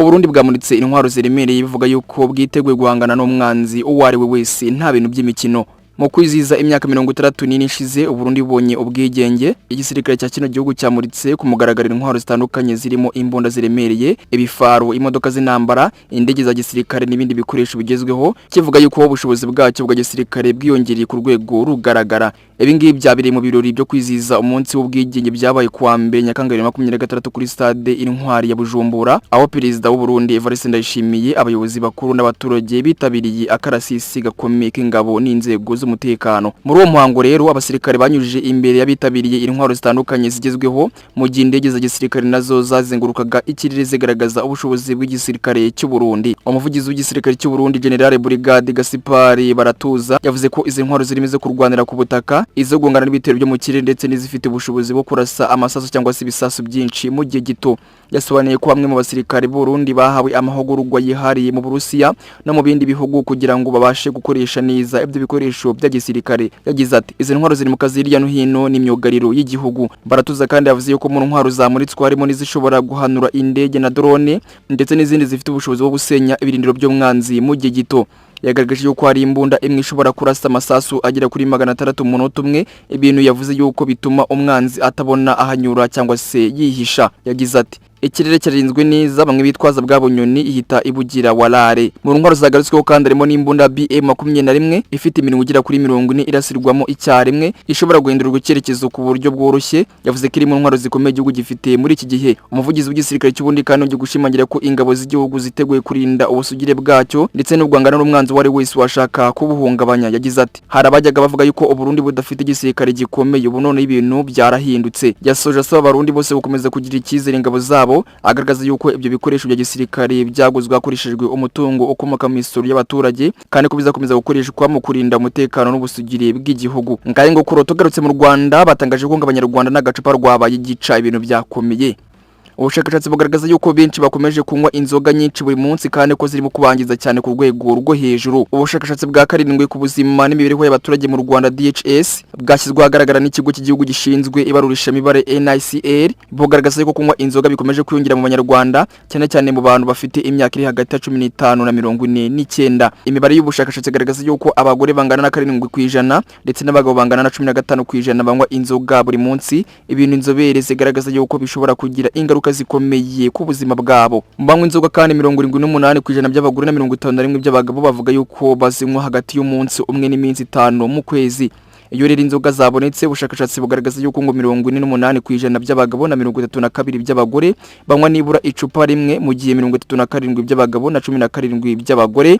Uburundi bwamuritse intwaro ziremereye bivuga yuko bwiteguye guhangana n'umwanzi uwo ari we wese nta bintu by'imikino. Mu kwiziza imyaka 64 ishize Uburundi bubonye ubwigenge, igisirikare cya kino gihugu cyamuritse ku mugaragaro intwaro zitandukanye zirimo imbunda ziremereye, ibifaro, imodoka z'intambara, indege za gisirikare n'ibindi bikoresho bigezweho, kivuga yuko ubushobozi bwacyo bwa gisirikare bwiyongereye ku rwego rugaragara. Ibi ngibi byabereye mu birori byo kwiziza umunsi w'ubwigenge byabaye kuwa mbere Nyakanga 2023 kuri stade Intwari ya Bujumbura, aho perezida w'u Burundi Evariste Ndayishimiye, abayobozi bakuru n'abaturage bitabiriye akarasisi gakomeye k'ingabo n'inzego z'umutekano. Muri uwo muhango rero abasirikare banyujije imbere y'abitabiriye intwaro zitandukanye zigezweho, mu gihe indege za gisirikare nazo zazengurukaga ikirere zigaragaza ubushobozi bw'igisirikare cy'u Burundi. Umuvugizi w'igisirikare cy'u Burundi General Brigade Gaspard Baratuza yavuze ko izi ntwaro zirimize kurwanira ku butaka, izo gongana n'ibitero byo mu kirere ndetse n'izifite ubushobozi bwo kurasa amasasu cyangwa se ibisasu byinshi mu gihe gito. Yasobanuye ko bamwe mu basirikare b'u Burundi bahawe amahugurwa yihariye mu Burusiya no mu bindi bihugu kugira ngo babashe gukoresha neza ibyo bikoresho bya gisirikare. Yagize ati izi ntwaro ziri mu kazi hirya no hino n'imyugariro y'igihugu. Baratuza kandi yavuze ko mu ntwaro zamuritswe harimo n'izishobora guhanura indege na drone ndetse n'izindi zifite ubushobozi bwo gusenya ibirindiro by'umwanzi mu gihe gito. Yagaragaje yuko hari imbunda imwe ishobora kurasa amasasu agera kuri 600 mu munota umwe, ibintu yavuze yuko bituma umwanzi atabona ahanyura cyangwa se yihisha. Yagize ati ikirere cyarinzwe neza, bamwe bitwaza bwabo nyoni ihita ibugira walare. Mu ntwaro zagarutsweho kandi harimo n'imbunda BM21 ifite iminwe igira kuri 40 irasirwamo icyarimwe, ishobora guhindura icyerekezo ku buryo bworoshye. Yavuze ko iri mu ntwaro zikomeye igihugu gifite muri iki gihe. Umuvugizi w'igisirikare cy'ubundi kandi ujye gushimangira ko ingabo z'igihugu ziteguye kurinda ubusugire bwacyo ndetse no guhangana n'umwanzi wari wese washaka kubuhungabanya. Yagize ati hari abajyaga bavuga yuko Uburundi budafite igisirikare gikomeye, ubu none ibintu byarahindutse. Yasoje asaba abarundi bose gukomeza kugira icyizere ingabo zabo, agaragaza yuko ibyo bikoresho bya gisirikare byaguzwe hakoreshejwe umutungo ukomoka mu misoro y'abaturage kandi ko bizakomeza gukoreshwa mu kurinda umutekano n'ubusugire bw'igihugu. Ngaye ngo kuroto garutse mu Rwanda batangaje ko Abanyarwanda n'agacupa rwabaye gica ibintu byakomeye. Ubushakashatsi bugaragaza yuko benshi bakomeje kunywa inzoga nyinshi buri munsi kandi ko zirimo kubangiza cyane ku rwego rwo hejuru. Ubushakashatsi bwa karindwi ku buzima n'imibereho y'abaturage mu Rwanda DHS bwashyizwe ahagaragara n'ikigo cy'igihugu gishinzwe ibarurisha mibare NICR, bugaragaza yuko kunywa inzoga bikomeje kwiyongera mu Banyarwanda cyane cyane mu bantu bafite imyaka iri hagati ya 15 na 49. Imibare y'ubushakashatsi igaragaza yuko abagore bangana na 7% ndetse n'abagabo bangana na 15% banywa inzoga buri munsi, ibintu inzobere zigaragaza yuko bishobora kugira ingaruka zikomeye ku buzima bwabo. Banywa inzoga kandi 78% by'abagore na 51 by'abagabo bavuga yuko bazinywa hagati y'umunsi umwe n'iminsi 5 mu kwezi. Iyo rero inzoga zabonetse, ubushakashatsi bugaragaza yuko ngo 48% by'abagabo na 32 by'abagore banywa nibura icupa rimwe, mu gihe 37 by'abagabo na 17 by'abagore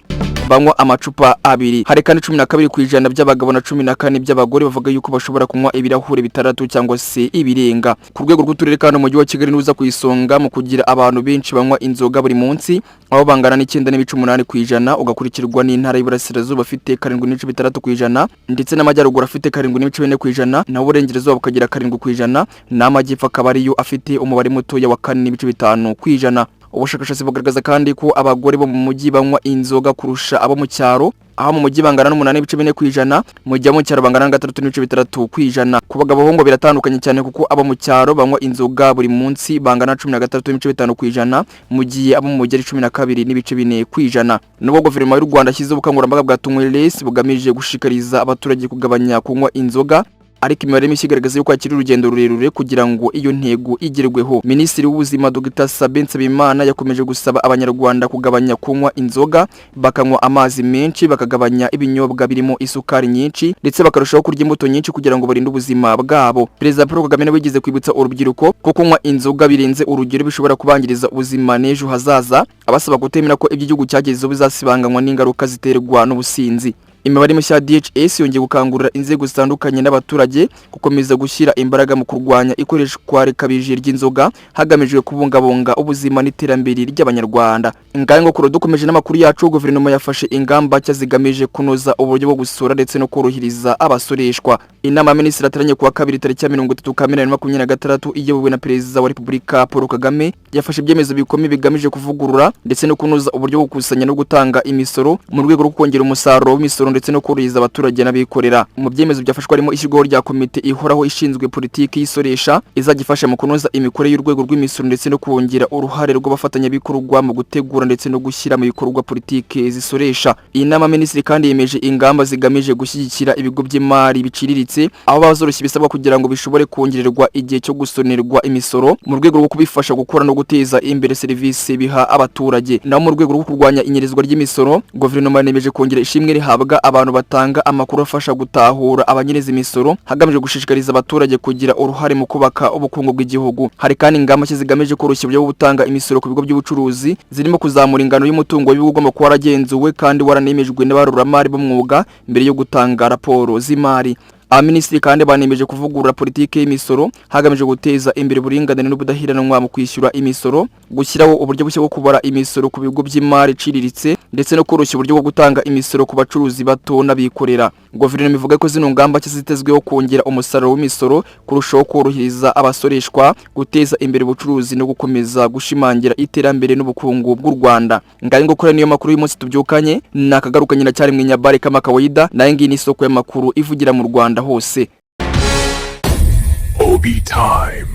banywa amacupa abiri. Hari kandi 12% by'abagabo na 14 by'abagore bavuga yuko bashobora kunywa ibirahure bitaratu cyangwa se ibirenga. Ku rwego rw'uturere kandi umujyi wa Kigali nuza ku isonga mu kugira abantu benshi banywa inzoga buri munsi, aho bangana n'9.8%, ugakurikirwa n'intara y'Iburasirazuba afite 7.6% ndetse n'amajyaruguru afite 7.4%, na Uburengerazuba bukagira 7%, n'amajyepfo akaba ariyo afite umubare muto ya 4.5%. Ubushakashatsi bugaragaza kandi ko abagore bo mu mujyi banywa inzoga kurusha abo mu cyaro, aho mu mujyi bangana n'8.4%, mu gihe mu cyaro bangana na 3.3%. Ku bagabo ho ngo biratandukanye cyane kuko abo mu cyaro banywa inzoga buri munsi bangana na 13.5%, mu gihe abo mu mujyi ari 12.4%. Nubwo guverinoma y'u Rwanda ashyize ubukangurambaga bwa Tunyweresi bugamije gushikariza abaturage kugabanya kunywa inzoga, ariko imibare mishya igaragaza yuko akiri urugendo rurerure kugira ngo iyo ntego igerweho. Minisitiri w'ubuzima Dr Sabin Nsabimana yakomeje gusaba Abanyarwanda kugabanya kunywa inzoga, bakanywa amazi menshi, bakagabanya ibinyobwa birimo isukari nyinshi ndetse bakarushaho kurya imbuto nyinshi kugira ngo barinde ubuzima bwabo. Perezida Paul Kagame nawe yigize kwibutsa urubyiruko ko kunywa inzoga birenze urugero bishobora kubangiriza ubuzima n'ejo hazaza, abasaba gutemera ko iby'igihugu cyagezeho bizasibanganywa n'ingaruka ziterwa n'ubusinzi. Imibare mishya DHS yongeye gukangurira inzego zitandukanye n'abaturage gukomeza gushyira imbaraga mu kurwanya ikoreshwa rikabije ry'inzoga hagamijwe kubungabunga ubuzima n'iterambere ry'Abanyarwanda. Ngaye ngo kuro dukomeje n'amakuru yacu, guverinoma yafashe ingamba cya zigamije kunoza uburyo bwo gusura ndetse no korohereza abasoreshwa. Inama ya minisitiri ateranye kuwa 2 tariki ya 30 Kamena 2026 iyobowe na Perezida wa Repubulika Paul Kagame yafashe ibyemezo bikomeye bigamije kuvugurura ndetse no kunoza uburyo bwo gukusanya no gutanga imisoro mu rwego rwo kongera umusaruro w'imisoro ndetse no korohereza abaturage n'abikorera. Mu byemezo byafashwe harimo ishyirwaho rya komite ihoraho ishinzwe politiki y'isoresha izagifasha mu kunoza imikorere y'urwego rw'imisoro ndetse no kongera uruhare rw'abafatanyabikorwa mu gutegura ndetse no gushyira mu bikorwa politiki zisoresha. Iyi nama minisitiri kandi yemeje ingamba zigamije gushyigikira ibigo by'imari biciriritse aho bazoroshya ibisabwa kugira ngo bishobore kongererwa igihe cyo gusonerwa imisoro mu rwego rwo kubifasha gukora no guteza imbere serivisi biha abaturage. Naho mu rwego rwo kurwanya inyerezwa ry'imisoro, guverinoma yemeje kongera ishimwe rihabwa abantu batanga amakuru afasha gutahura abanyereza imisoro hagamijwe gushishikariza abaturage kugira uruhare mu kubaka ubukungu bw'igihugu. Hari kandi ingamba zigamije koroshya uburyo bwo gutanga imisoro ku bigo by'ubucuruzi zirimo kuzamura ingano y'umutungo w'ibigo ugomba kuba waragenzuwe kandi waranemejwe n'abaruramari b'umwuga mbere yo gutanga raporo z'imari. Abaminisitiri kandi banemeje kuvugurura politiki y'imisoro hagamijwe guteza imbere uburinganire n'ubudahiranwa mu kwishyura imisoro, gushyiraho uburyo bushya bwo kubara imisoro ku bigo by'imari iciriritse ndetse no koroshya uburyo bwo gutanga imisoro ku bacuruzi bato n'abikorera. Guverinoma ivuga ko zino ngamba zitezweho kongera umusaruro w'imisoro, kurushaho korohereza abasoreshwa, guteza imbere ubucuruzi no gukomeza gushimangira iterambere n'ubukungu bw'u Rwanda. Ngaye ngo kuri niyo makuru y'umunsi tubyukanye nakagarukanye na cyari mwinyabare kama kawaida naye ngi ni isoko y'amakuru ivugira mu Rwanda hose. OB Time.